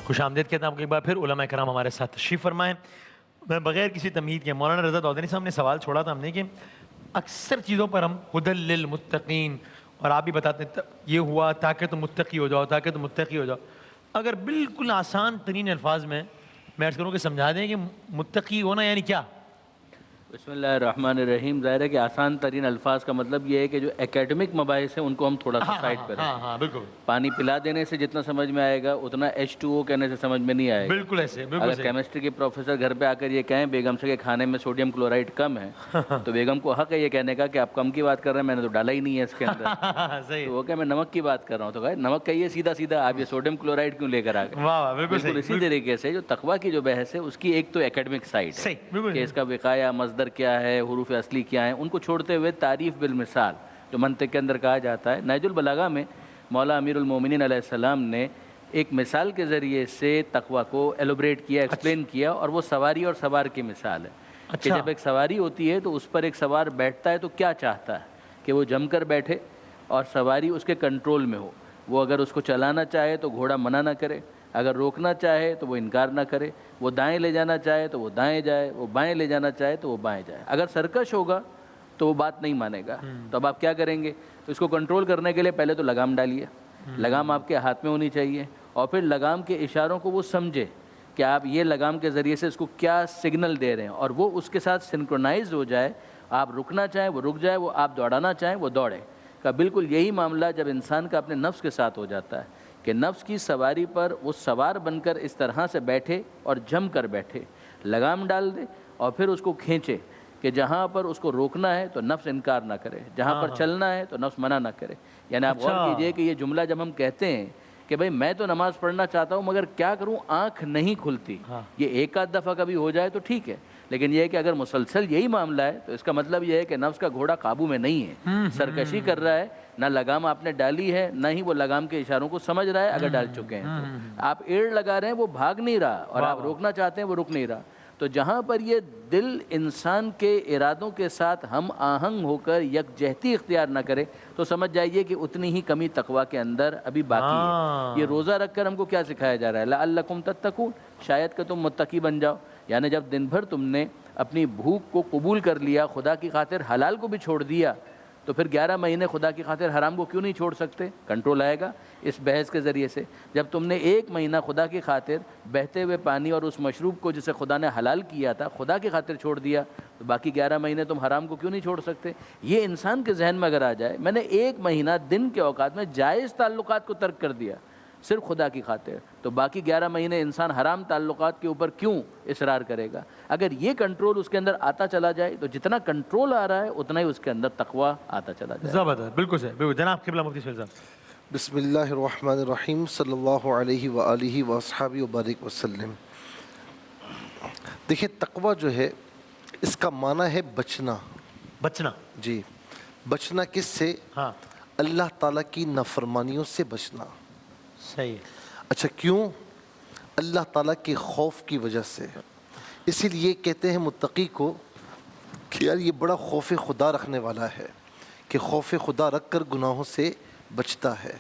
خوش آمدید کہتا ہوں آپ کو ایک بار پھر علماء کرام ہمارے ساتھ تشریف فرمائیں. میں بغیر کسی تمہید کے مولانا رضا دودانی صاحب نے سوال چھوڑا تھا ہم نے کہ اکثر چیزوں پر ہم ہدی للمتقین اور آپ بھی بتاتے ہیں یہ ہوا تاکہ تم متقی ہو جاؤ تاکہ تم متقی ہو جاؤ. اگر بالکل آسان ترین الفاظ میں عرض کروں کہ سمجھا دیں کہ متقی ہونا یعنی کیا؟ بسم اللہ الرحمن الرحیم. ظاہر ہے کہ آسان ترین الفاظ کا مطلب یہ ہے کہ جو اکیڈمک مباحث ہیں ان کو ہم تھوڑا سا سائڈ پہ رکھیں. ہاں بالکل. پانی پلا دینے سے جتنا سمجھ میں آئے گا اتنا H2O کہنے سے سمجھ میں نہیں آئے گا. بالکل ایسے بالکل اگر صحیح. کیمسٹری کے پروفیسر گھر پہ آ کر یہ کہیں بیگم سے کہ کھانے میں سوڈیم کلورائڈ کم ہے تو بیگم کو حق ہے یہ کہنے کا کہ آپ کم کی بات کر رہے ہیں, میں نے تو ڈالا ہی نہیں ہے اس کے اندر. صحیح. تو وہ کہ میں نمک کی بات کر رہا ہوں تو کہا نمک کہیے سیدھا سیدھا, آپ یہ سوڈیم کلورائڈ کیوں لے کر آ گئے. واہ واہ بالکل بالکل اسی طریقے سے جو تقویٰ کی جو بحث ہے اس کی ایک تو اکیڈمک سائڈ ہے صحیح بالکل کہ اس کا وقایہ مصدر کیا ہے, حروف اصلی کیا ہیں, ان کو چھوڑتے ہوئے تعریف بالمثال جو منطق کے اندر کہا جاتا ہے. نہج البلاغہ میں مولا امیر المومنین علیہ السلام نے ایک مثال کے ذریعے سے تقویٰ کو ایلوبریٹ کیا, ایکسپلین کیا, اور وہ سواری اور سوار کی مثال ہے کہ جب ایک سواری ہوتی ہے تو اس پر ایک سوار بیٹھتا ہے تو کیا چاہتا ہے کہ وہ جم کر بیٹھے اور سواری اس کے کنٹرول میں ہو. وہ اگر اس کو چلانا چاہے تو گھوڑا منع نہ کرے, اگر روکنا چاہے تو وہ انکار نہ کرے, وہ دائیں لے جانا چاہے تو وہ دائیں جائے, وہ بائیں لے جانا چاہے تو وہ بائیں جائے. اگر سرکش ہوگا تو وہ بات نہیں مانے گا. تو اب آپ کیا کریں گے؟ تو اس کو کنٹرول کرنے کے لیے پہلے تو لگام ڈالیے, لگام آپ کے ہاتھ میں ہونی چاہیے, اور پھر لگام کے اشاروں کو وہ سمجھے کہ آپ یہ لگام کے ذریعے سے اس کو کیا سگنل دے رہے ہیں, اور وہ اس کے ساتھ سنکرونائز ہو جائے. آپ رکنا چاہیں وہ رک جائے, وہ آپ دوڑانا چاہیں وہ دوڑے. کا بالکل یہی معاملہ جب انسان کا اپنے نفس کے ساتھ ہو جاتا ہے کہ نفس کی سواری پر وہ سوار بن کر اس طرح سے بیٹھے اور جم کر بیٹھے, لگام ڈال دے اور پھر اس کو کھینچے کہ جہاں پر اس کو روکنا ہے تو نفس انکار نہ کرے, جہاں پر چلنا ہے تو نفس منع نہ کرے. یعنی آپ غور کیجئے کہ یہ جملہ جب ہم کہتے ہیں کہ بھئی میں تو نماز پڑھنا چاہتا ہوں مگر کیا کروں آنکھ نہیں کھلتی, یہ ایک آدھ دفعہ کبھی ہو جائے تو ٹھیک ہے, لیکن یہ ہے کہ اگر مسلسل یہی معاملہ ہے تو اس کا مطلب یہ ہے کہ نفس کا گھوڑا قابو میں نہیں ہے, سرکشی کر رہا ہے, نہ لگام آپ نے ڈالی ہے نہ ہی وہ لگام کے اشاروں کو سمجھ رہا ہے. اگر ڈال چکے ہیں تو آپ ایڑ لگا رہے ہیں, وہ بھاگ نہیں رہا, اور آپ روکنا چاہتے ہیں وہ رک نہیں رہا. تو جہاں پر یہ دل انسان کے ارادوں کے ساتھ ہم آہنگ ہو کر یکجہتی اختیار نہ کرے تو سمجھ جائیے کہ اتنی ہی کمی تقویٰ کے اندر ابھی باقی ہے. یہ روزہ رکھ کر ہم کو کیا سکھایا جا رہا ہے؟ لعلکم تتقون, شاید کہ تم متقی بن جاؤ. یعنی جب دن بھر تم نے اپنی بھوک کو قبول کر لیا, خدا کی خاطر حلال کو بھی چھوڑ دیا, تو پھر 11 مہینے خدا کی خاطر حرام کو کیوں نہیں چھوڑ سکتے؟ کنٹرول آئے گا اس بحث کے ذریعے سے. جب تم نے 1 مہینہ خدا کی خاطر بہتے ہوئے پانی اور اس مشروب کو جسے خدا نے حلال کیا تھا خدا کی خاطر چھوڑ دیا, تو باقی 11 مہینے تم حرام کو کیوں نہیں چھوڑ سکتے؟ یہ انسان کے ذہن میں اگر آ جائے میں نے 1 مہینہ دن کے اوقات میں جائز تعلقات کو ترک کر دیا صرف خدا کی خاطر, تو باقی 11 مہینے انسان حرام تعلقات کے اوپر کیوں اصرار کرے گا؟ اگر یہ کنٹرول اس کے اندر آتا چلا جائے تو جتنا کنٹرول آ رہا ہے اتنا ہی اس کے اندر تقویٰ آتا چلا جائے. زبردست, بالکل صحیح, بالکل. جناب قبلہ مفتی سہیل صاحب. بسم اللہ الرحمن الرحیم, صلی اللہ علیہ وآلہ واصحابہ وبارک وسلم. دیکھیں تقویٰ جو ہے اس کا معنی ہے بچنا. بچنا, جی, بچنا کس سے؟ ہاں اللہ تعالیٰ کی نافرمانیوں سے بچنا. صحیح. اچھا کیوں؟ اللہ تعالیٰ کے خوف کی وجہ سے. اسی لیے کہتے ہیں متقی کو کہ یار یہ بڑا خوف خدا رکھنے والا ہے, کہ خوف خدا رکھ کر گناہوں سے بچتا ہے.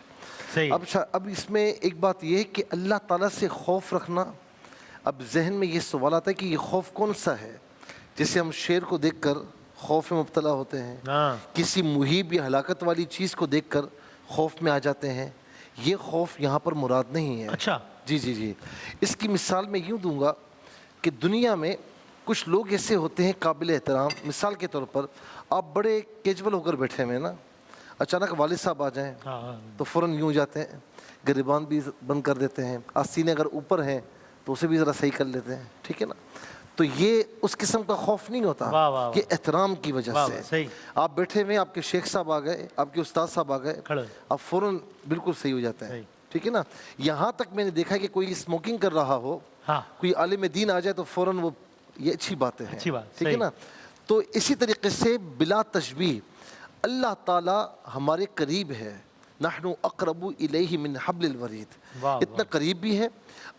صحیح. اب اس میں ایک بات یہ ہے کہ اللہ تعالیٰ سے خوف رکھنا, اب ذہن میں یہ سوال آتا ہے کہ یہ خوف کون سا ہے؟ جیسے ہم شیر کو دیکھ کر خوف میں مبتلا ہوتے ہیں, کسی مہیب یا ہلاکت والی چیز کو دیکھ کر خوف میں آ جاتے ہیں. یہ خوف یہاں پر مراد نہیں ہے. اچھا. جی, اس کی مثال میں یوں دوں گا کہ دنیا میں کچھ لوگ ایسے ہوتے ہیں قابل احترام. مثال کے طور پر آپ بڑے کیجول ہو کر بیٹھے ہوئے نا, اچانک والد صاحب آ جائیں تو فوراً یوں جاتے ہیں, گریبان بھی بند کر دیتے ہیں, آستینے اگر اوپر ہیں تو اسے بھی ذرا صحیح کر لیتے ہیں, ٹھیک ہے نا. تو یہ اس قسم کا خوف نہیں ہوتا, یہ احترام کی وجہ سے. آپ بیٹھے ہوئے, آپ کے شیخ صاحب آ گئے, آپ کے استاد صاحب آ گئے, آپ فوراً بالکل صحیح ہو جاتے ہیں, ٹھیک ہے نا. یہاں تک میں نے دیکھا کہ کوئی اسموکنگ کر رہا ہو, کوئی عالم دین آ جائے تو فوراً وہ یہ اچھی باتیں ہیں, ٹھیک ہے نا. تو اسی طریقے سے بلا تشبیہ اللہ تعالیٰ ہمارے قریب ہے. نحن اقرب الیہ من حبل الورید, اتنا قریب بھی ہے.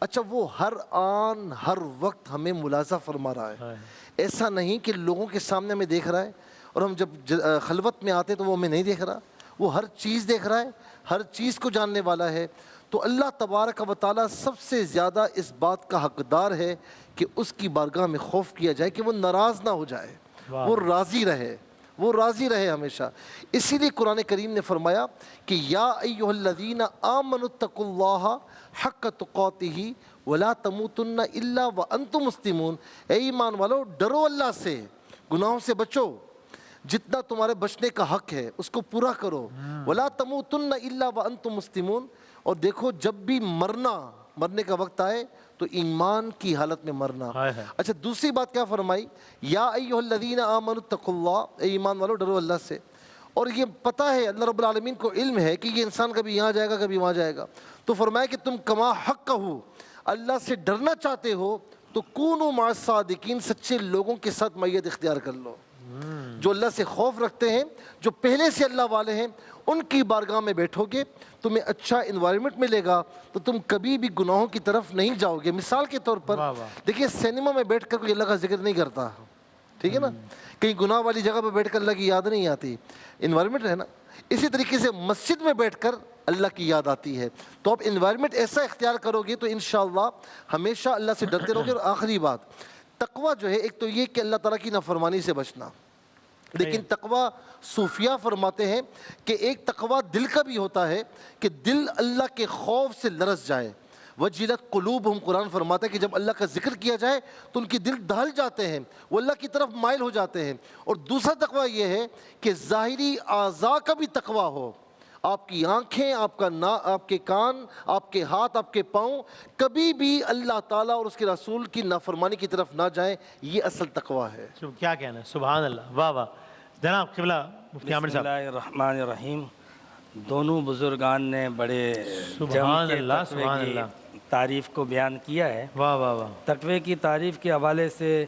اچھا وہ ہر آن ہر وقت ہمیں ملاحظہ فرما رہا ہے. ایسا نہیں کہ لوگوں کے سامنے ہمیں دیکھ رہا ہے اور ہم جب خلوت میں آتے تو وہ ہمیں نہیں دیکھ رہا. وہ ہر چیز دیکھ رہا ہے, ہر چیز کو جاننے والا ہے، تو اللہ تبارک و تعالیٰ سب سے زیادہ اس بات کا حقدار ہے کہ اس کی بارگاہ میں خوف کیا جائے کہ وہ ناراض نہ ہو جائے، وہ راضی رہے، وہ راضی رہے ہمیشہ۔ اسی لیے قرآن کریم نے فرمایا کہ یا ایھا الذین آمنوا اتقوا اللہ حق تقاتہ ولا تموتن الا وانتم مسلمون، اے ایمان والو ڈرو اللہ سے، گناہوں سے بچو، جتنا تمہارے بچنے کا حق ہے اس کو پورا کرو، ولا تموتن الا وانتم مسلمون، اور دیکھو جب بھی مرنے کا وقت آئے تو ایمان کی حالت میں مرنا۔ اچھا دوسری بات کیا فرمائی؟ یا ایھا الذین آمنوا اتقوا اللہ، اے ایمان والو ڈرو اللہ سے۔ اور یہ پتہ ہے اللہ رب العالمین کو علم ہے کہ یہ انسان کبھی یہاں جائے گا کبھی وہاں جائے گا، تو فرمایا کہ تم کما حق ہو، اللہ سے ڈرنا چاہتے ہو تو کونوا مع الصادقین، سچے لوگوں کے ساتھ میت اختیار کر لو۔ جو اللہ سے خوف رکھتے ہیں، جو پہلے سے اللہ والے ہیں، ان کی بارگاہ میں بیٹھو گے، تمہیں اچھا انوائرمنٹ ملے گا، تو تم کبھی بھی گناہوں کی طرف نہیں جاؤ گے۔ مثال کے طور پر دیکھیے سینما میں بیٹھ کر کوئی اللہ کا ذکر نہیں کرتا، ٹھیک ہے نا، کہیں گناہ والی جگہ پہ بیٹھ کر اللہ کی یاد نہیں آتی، انوائرمنٹ ہے نا۔ اسی طریقے سے مسجد میں بیٹھ کر اللہ کی یاد آتی ہے، تو آپ انوائرمنٹ ایسا اختیار کرو گے تو انشاءاللہ ہمیشہ اللہ سے ڈرتے رہو گے۔ اور آخری بات، تقویٰ جو ہے، ایک تو یہ کہ اللہ تعالیٰ کی نافرمانی سے بچنا، لیکن تقویٰ صوفیہ فرماتے ہیں کہ ایک تقویٰ دل کا بھی ہوتا ہے کہ دل اللہ کے خوف سے لرز جائے۔ وجلت قلوبہم، قرآن فرماتا ہے کہ جب اللہ کا ذکر کیا جائے تو ان کے دل دہل جاتے ہیں، وہ اللہ کی طرف مائل ہو جاتے ہیں۔ اور دوسرا تقویٰ یہ ہے کہ ظاہری اعضاء کا بھی تقویٰ ہو، آپ کی آنکھیں، آپ کے کان، آپ کے ہاتھ، آپ کے پاؤں کبھی بھی اللہ تعالیٰ اور اس کے رسول کی نافرمانی کی طرف نہ جائیں، یہ اصل تقویٰ ہے۔ کیا کہنا ہے، سبحان اللہ، واہ واہ۔ جناب قبلہ مفتی عامر بسم صاحب۔ اللہ الرحمن الرحیم۔ دونوں بزرگان نے بڑے جم سبحان کے اللہ، تقوی سبحان کی اللہ، تعریف کو بیان کیا ہے۔ واہ واہ واہ۔ تقوی کی تعریف کے حوالے سے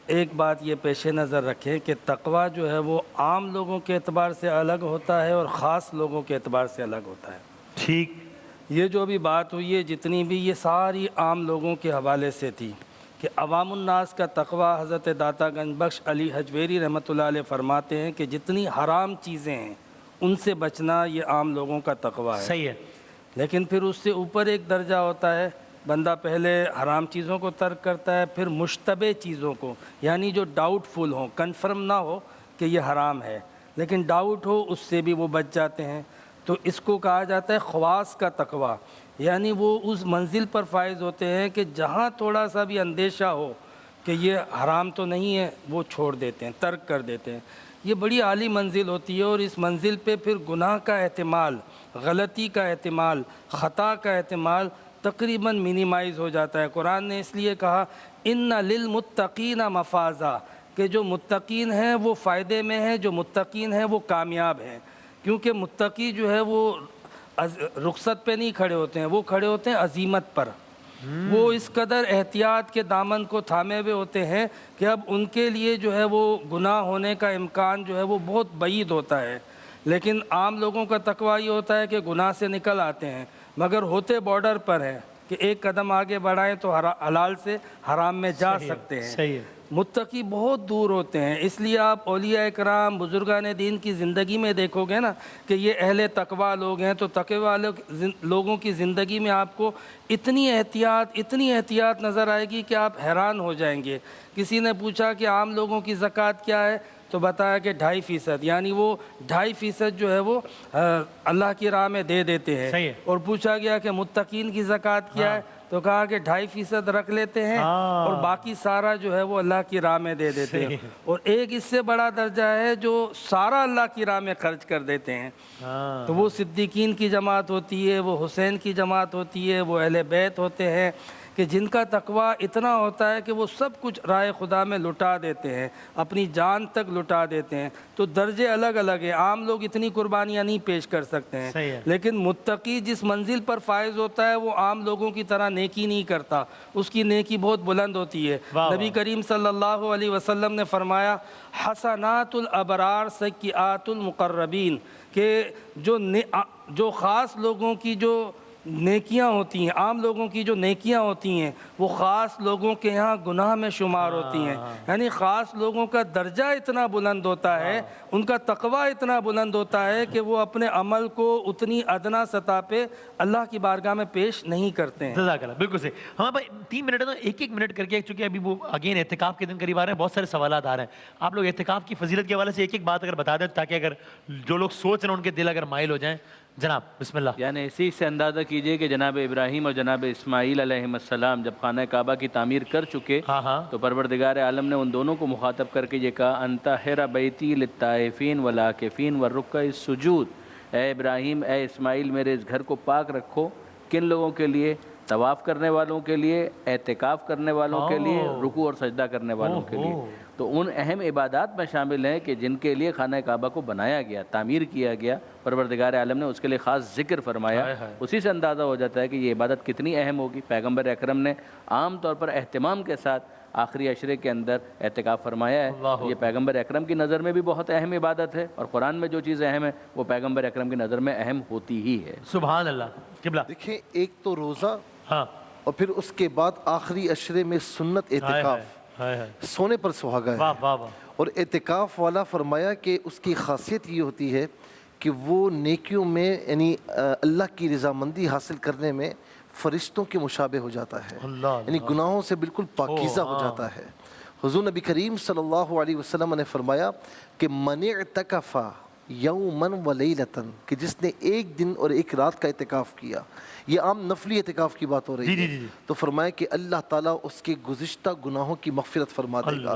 ایک بات یہ پیش نظر رکھیں کہ تقوی جو ہے وہ عام لوگوں کے اعتبار سے الگ ہوتا ہے اور خاص لوگوں کے اعتبار سے الگ ہوتا ہے۔ ٹھیک، یہ جو بھی بات ہوئی ہے جتنی بھی، یہ ساری عام لوگوں کے حوالے سے تھی کہ عوام الناس کا تقوی، حضرت داتا گنج بخش علی حجویری رحمۃ اللہ علیہ فرماتے ہیں کہ جتنی حرام چیزیں ہیں ان سے بچنا یہ عام لوگوں کا تقوی ہے۔ صحیح ہے۔ لیکن پھر اس سے اوپر ایک درجہ ہوتا ہے، بندہ پہلے حرام چیزوں کو ترک کرتا ہے، پھر مشتبہ چیزوں کو، یعنی جو ڈاؤٹ فل ہوں، کنفرم نہ ہو کہ یہ حرام ہے لیکن ڈاؤٹ ہو، اس سے بھی وہ بچ جاتے ہیں۔ تو اس کو کہا جاتا ہے خواص کا تقوی، یعنی وہ اس منزل پر فائز ہوتے ہیں کہ جہاں تھوڑا سا بھی اندیشہ ہو کہ یہ حرام تو نہیں ہے، وہ چھوڑ دیتے ہیں، ترک کر دیتے ہیں۔ یہ بڑی عالی منزل ہوتی ہے، اور اس منزل پہ پھر گناہ کا احتمال، غلطی کا احتمال، خطا کا احتمال تقریباً منیمائز ہو جاتا ہے۔ قرآن نے اس لیے کہا ان للمتقین مفازا، کہ جو متقین ہیں وہ فائدے میں ہیں، جو متقین ہیں وہ کامیاب ہیں، کیونکہ متقی جو ہے وہ رخصت پہ نہیں کھڑے ہوتے ہیں، وہ کھڑے ہوتے ہیں عزیمت پر۔ وہ اس قدر احتیاط کے دامن کو تھامے ہوئے ہوتے ہیں کہ اب ان کے لیے جو ہے وہ گناہ ہونے کا امکان جو ہے وہ بہت بعید ہوتا ہے۔ لیکن عام لوگوں کا تقویٰ یہ ہوتا ہے کہ گناہ سے نکل آتے ہیں مگر ہوتے بارڈر پر ہیں کہ ایک قدم آگے بڑھائیں تو حلال سے حرام میں جا سکتے ہیں۔ صحیح ہے۔ متقی بہت دور ہوتے ہیں، اس لیے آپ اولیاء اکرام، بزرگان دین کی زندگی میں دیکھو گے نا کہ یہ اہل تقویٰ لوگ ہیں، تو تقویٰ والے لوگوں کی زندگی میں آپ کو اتنی احتیاط نظر آئے گی کہ آپ حیران ہو جائیں گے۔ کسی نے پوچھا کہ عام لوگوں کی زکوٰۃ کیا ہے، تو بتایا کہ 2.5%، یعنی وہ 2.5% جو ہے وہ اللہ کی راہ میں دے دیتے ہیں۔ اور پوچھا گیا کہ متقین کی زکوٰۃ کیا ہے، تو کہا کہ 2.5% رکھ لیتے ہیں اور باقی سارا جو ہے وہ اللہ کی راہ میں دے دیتے ہیں۔ اور ایک اس سے بڑا درجہ ہے جو سارا اللہ کی راہ میں خرچ کر دیتے ہیں، تو وہ صدیقین کی جماعت ہوتی ہے، وہ حسین کی جماعت ہوتی ہے، وہ اہل بیت ہوتے ہیں کہ جن کا تقویٰ اتنا ہوتا ہے کہ وہ سب کچھ راہ خدا میں لٹا دیتے ہیں، اپنی جان تک لٹا دیتے ہیں۔ تو درجے الگ الگ ہیں، عام لوگ اتنی قربانیاں نہیں پیش کر سکتے ہیں، لیکن متقی جس منزل پر فائز ہوتا ہے وہ عام لوگوں کی طرح نیکی نہیں کرتا، اس کی نیکی بہت بلند ہوتی ہے۔ نبی کریم صلی اللہ علیہ وسلم نے فرمایا حسنات الابرار سیئات المقربین، کہ جو خاص لوگوں کی جو نیکیاں ہوتی ہیں، عام لوگوں کی جو نیکیاں ہوتی ہیں وہ خاص لوگوں کے یہاں گناہ میں شمار ہوتی ہیں، یعنی خاص لوگوں کا درجہ اتنا بلند ہوتا ہے، ان کا تقوی اتنا بلند ہوتا ہے کہ وہ اپنے عمل کو اتنی ادنا سطح پہ اللہ کی بارگاہ میں پیش نہیں کرتے ہیں۔ جزاک اللہ، بالکل صحیح۔ ہمارے پاس 3 منٹ ہے تو ایک منٹ کر کے، چونکہ ابھی وہ اگین اعتکاف کے دن قریب آ رہے ہیں، بہت سارے سوالات آ رہے ہیں، آپ لوگ اعتکاف کی فضیلت کے حوالے سے ایک بات اگر بتا دیں تاکہ اگر جو لوگ سوچ رہے ہیں ان کے دل اگر مائل ہو جائیں۔ جناب بسم اللہ۔ یعنی اسی سے اندازہ کیجئے کہ جناب ابراہیم اور جناب اسماعیل علیہ السلام جب خانہ کعبہ کی تعمیر کر چکے تو پروردگار عالم نے ان دونوں کو مخاطب کر کے یہ کہا انطہر بیتی للطائفین والعاکفین والرکع السجود، اے ابراہیم اے اسماعیل میرے اس گھر کو پاک رکھو، کن لوگوں کے لیے؟ طواف کرنے والوں کے لیے، اعتکاف کرنے والوں کے لیے، رکوع اور سجدہ کرنے والوں کے لیے۔ تو ان اہم عبادات میں شامل ہیں کہ جن کے لیے خانہ کعبہ کو بنایا گیا، تعمیر کیا گیا، پروردگار عالم نے اس کے لیے خاص ذکر فرمایا۔ اسی سے اندازہ ہو جاتا ہے کہ یہ عبادت کتنی اہم ہوگی۔ پیغمبر اکرم نے عام طور پر اہتمام کے ساتھ آخری عشرے کے اندر اعتکاف فرمایا ہے۔ یہ پیغمبر اکرم کی نظر میں بھی بہت اہم عبادت ہے، اور قرآن میں جو چیز اہم ہے وہ پیغمبر اکرم کی نظر میں اہم ہوتی ہی ہے۔ سبحان اللہ۔ قبلہ دیکھیں، ایک تو روزہ، ہاں، اور پھر اس کے بعد آخری عشرے میں سنت اعتکاف، سونے پر سہاگا ہے۔ واہ واہ واہ۔ اور اعتکاف والا فرمایا کہ اس کی خاصیت یہ ہوتی ہے کہ وہ نیکیوں میں یعنی اللہ کی رضامندی حاصل کرنے میں فرشتوں کے مشابہ ہو جاتا ہے، یعنی گناہوں سے بالکل پاکیزہ ہو جاتا ہے۔ حضور نبی کریم صلی اللہ علیہ وسلم نے فرمایا کہ من اعتکف یوما ولیلۃ، کہ جس نے ایک دن اور ایک رات کا اعتکاف کیا، یہ عام نفلی اعتکاف کی بات ہو رہی ہے، تو فرمایا کہ اللہ تعالیٰ اس کے گزشتہ گناہوں کی مغفرت فرما دے گا۔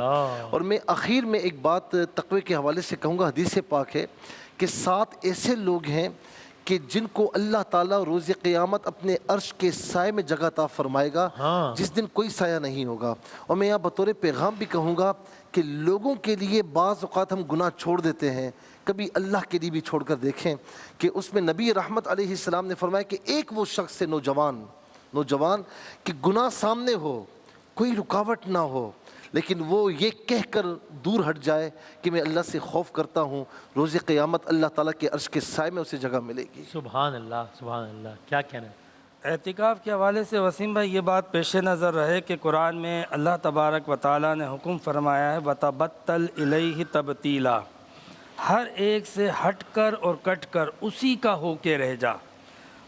اور میں آخر میں ایک بات تقوی کے حوالے سے کہوں گا، حدیث پاک ہے کہ 7 ایسے لوگ ہیں کہ جن کو اللہ تعالیٰ روز قیامت اپنے عرش کے سائے میں جگہ عطا فرمائے گا، جس دن کوئی سایہ نہیں ہوگا۔ اور میں یہاں بطور پیغام بھی کہوں گا کہ لوگوں کے لیے بعض اوقات ہم گناہ چھوڑ دیتے ہیں، کبھی اللہ کے لیے بھی چھوڑ کر دیکھیں کہ اس میں نبی رحمت علیہ السلام نے فرمایا کہ ایک وہ شخص سے نوجوان کہ گناہ سامنے ہو، کوئی رکاوٹ نہ ہو، لیکن وہ یہ کہہ کر دور ہٹ جائے کہ میں اللہ سے خوف کرتا ہوں، روز قیامت اللہ تعالیٰ کے عرش کے سائے میں اسے جگہ ملے گی۔ سبحان اللہ، سبحان اللہ۔ کیا کہنا ہے؟ اعتکاف کے حوالے سے وسیم بھائی یہ بات پیش نظر رہے کہ قرآن میں اللہ تبارک و تعالیٰ نے حکم فرمایا ہے وَتَبَتَّلْ إِلَيْهِ تَبْتِيلًا، ہر ایک سے ہٹ کر اور کٹ کر اسی کا ہو کے رہ جا۔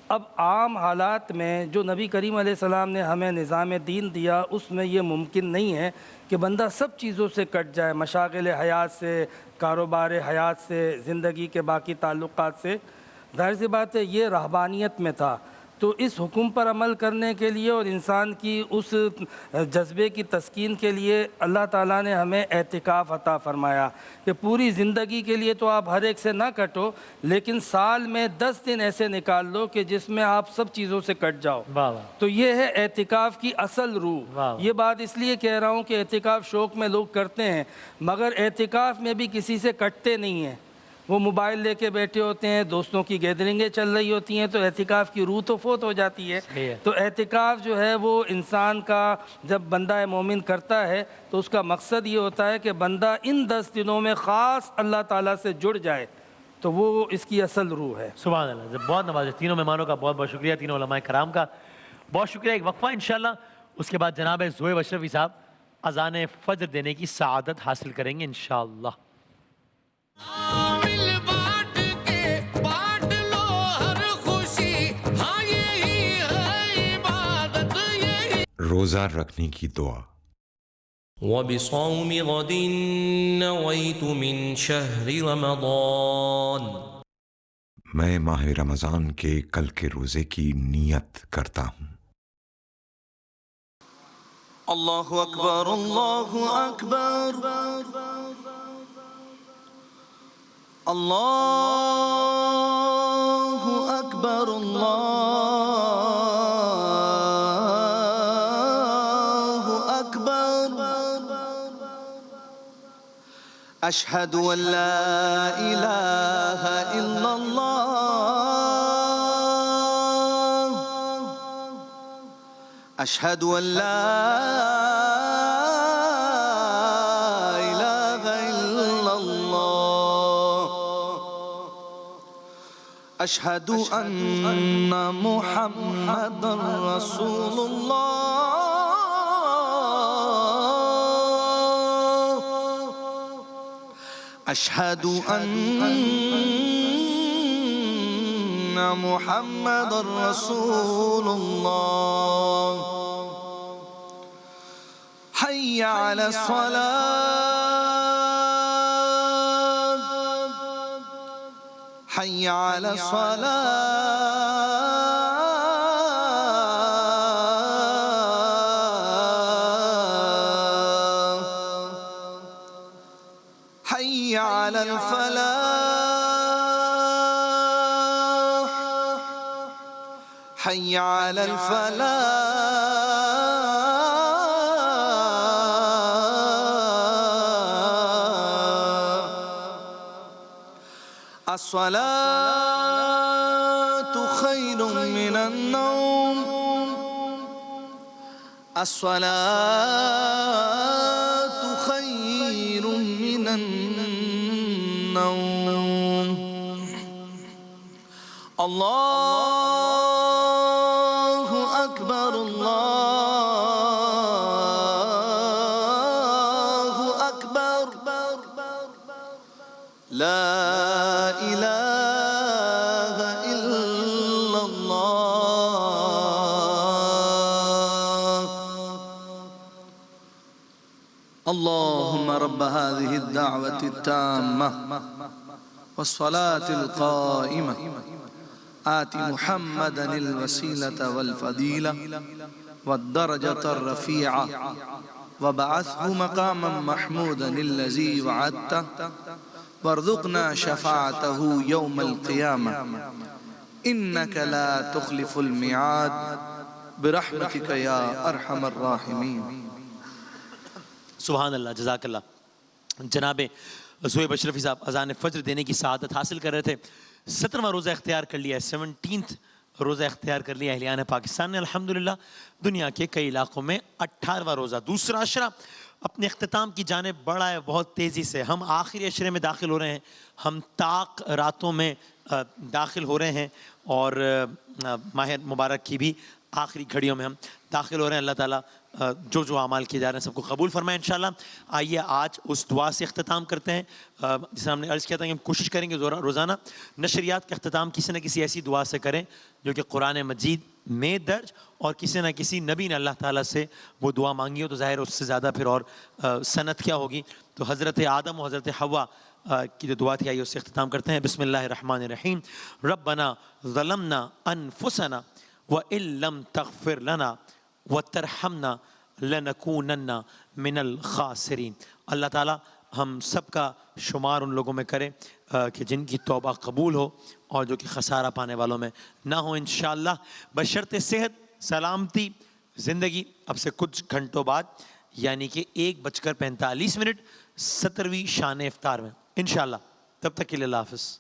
اب عام حالات میں جو نبی کریم علیہ السلام نے ہمیں نظام دین دیا اس میں یہ ممکن نہیں ہے کہ بندہ سب چیزوں سے کٹ جائے، مشاغل حیات سے، کاروبار حیات سے، زندگی کے باقی تعلقات سے۔ ظاہر سی بات ہے یہ رہبانیت میں تھا، تو اس حکم پر عمل کرنے کے لیے اور انسان کی اس جذبے کی تسکین کے لیے اللہ تعالیٰ نے ہمیں اعتکاف عطا فرمایا کہ پوری زندگی کے لیے تو آپ ہر ایک سے نہ کٹو، لیکن سال میں 10 دن ایسے نکال لو کہ جس میں آپ سب چیزوں سے کٹ جاؤ۔ تو یہ ہے اعتکاف کی اصل روح۔ یہ بات اس لیے کہہ رہا ہوں کہ اعتکاف شوق میں لوگ کرتے ہیں، مگر اعتکاف میں بھی کسی سے کٹتے نہیں ہیں، وہ موبائل لے کے بیٹھے ہوتے ہیں، دوستوں کی گیدرنگیں چل رہی ہوتی ہیں، تو اعتکاف کی روح تو فوت ہو جاتی ہے۔ تو اعتکاف جو ہے وہ انسان کا جب بندہ مومن کرتا ہے تو اس کا مقصد یہ ہوتا ہے کہ بندہ ان 10 دنوں میں خاص اللہ تعالیٰ سے جڑ جائے، تو وہ اس کی اصل روح ہے۔ سبحان اللہ۔ بہت نوازش، تینوں مہمانوں کا بہت بہت شکریہ، تینوں علماء کرام کا بہت شکریہ۔ ایک وقفہ انشاءاللہ، اس کے بعد جناب زہیب اشرفی صاحب اذان فجر دینے کی سعادت حاصل کریں گے انشاءاللہ۔ روزہ رکھنے کی دعا۔ وبصوم غد نويت من شهر رمضان، میں ماہ رمضان کے کل کے روزے کی نیت کرتا ہوں۔ اللہ اکبر اللہ اکبر، اللہ اکبر اللہ اکبر، اشہد ان لا الہ الا اللہ، اشہد ان لا الہ الا اللہ، أشهد أن محمد رسول الله أشهد أن محمد رسول الله حي على الصلاة حي على الصلاة حي على الفلاح حي على الفلاح الصلاة خير من النوم الصلاة خير من النوم الله أكبر الله أكبر لا إله إلا الله اللهم رب هذه الدعوة التامة والصلاة القائمة آت محمدا الوسيلة والفضيلة والدرجة الرفيعة وبعثه مقاما محمودا الذي وعدته وارزقنا شفاعته يوم القيامة إنك لا تخلف الميعاد برحمتك يا أرحم الراحمين سبحان اللہ، جزاک اللہ. جناب زویب اشرفی صاحب اذان فجر دینے کی سعادت حاصل کر رہے تھے. 17واں روزہ اختیار کر لیا ہے، 17th روزہ اختیار کر لیا اہلیان پاکستان نے الحمدللہ. دنیا کے کئی علاقوں میں 18واں روزہ، دوسرا عشرہ اپنے اختتام کی جانب بڑھا ہے بہت تیزی سے. ہم آخری عشرے میں داخل ہو رہے ہیں، ہم طاق راتوں میں داخل ہو رہے ہیں اور ماہ مبارک کی بھی آخری گھڑیوں میں ہم داخل ہو رہے ہیں. اللہ تعالیٰ جو جو اعمال کیے جا رہے ہیں سب کو قبول فرمائے انشاءاللہ. آئیے آج اس دعا سے اختتام کرتے ہیں جسے ہم نے عرض کیا تھا کہ ہم کوشش کریں گے روزانہ نشریات کا اختتام کسی نہ کسی ایسی دعا سے کریں جو کہ قرآن مجید میں درج اور کسی نہ کسی نبی نے اللہ تعالیٰ سے وہ دعا مانگی ہو تو ظاہر اس سے زیادہ پھر اور سنت کیا ہوگی. تو حضرت آدم و حضرت حوا کی جو دعا تھی آئیے اس سے اختتام کرتے ہیں. بسم اللہ الرحمن الرحیم. ربنا ظلمنا انفسنا وَإِن لَمْ تَغْفِرْ لَنَا وَتَرْحَمْنَا لَنَكُونَنَّ مِنَ الْخَاسِرِينَ. اللہ تعالیٰ ہم سب کا شمار ان لوگوں میں کرے کہ جن کی توبہ قبول ہو اور جو کہ خسارہ پانے والوں میں نہ ہو انشاءاللہ. بشرط صحت سلامتی زندگی اب سے کچھ گھنٹوں بعد یعنی کہ 1:45 17ویں شان افطار میں انشاءاللہ. تب تک کے لیے اللہ حافظ.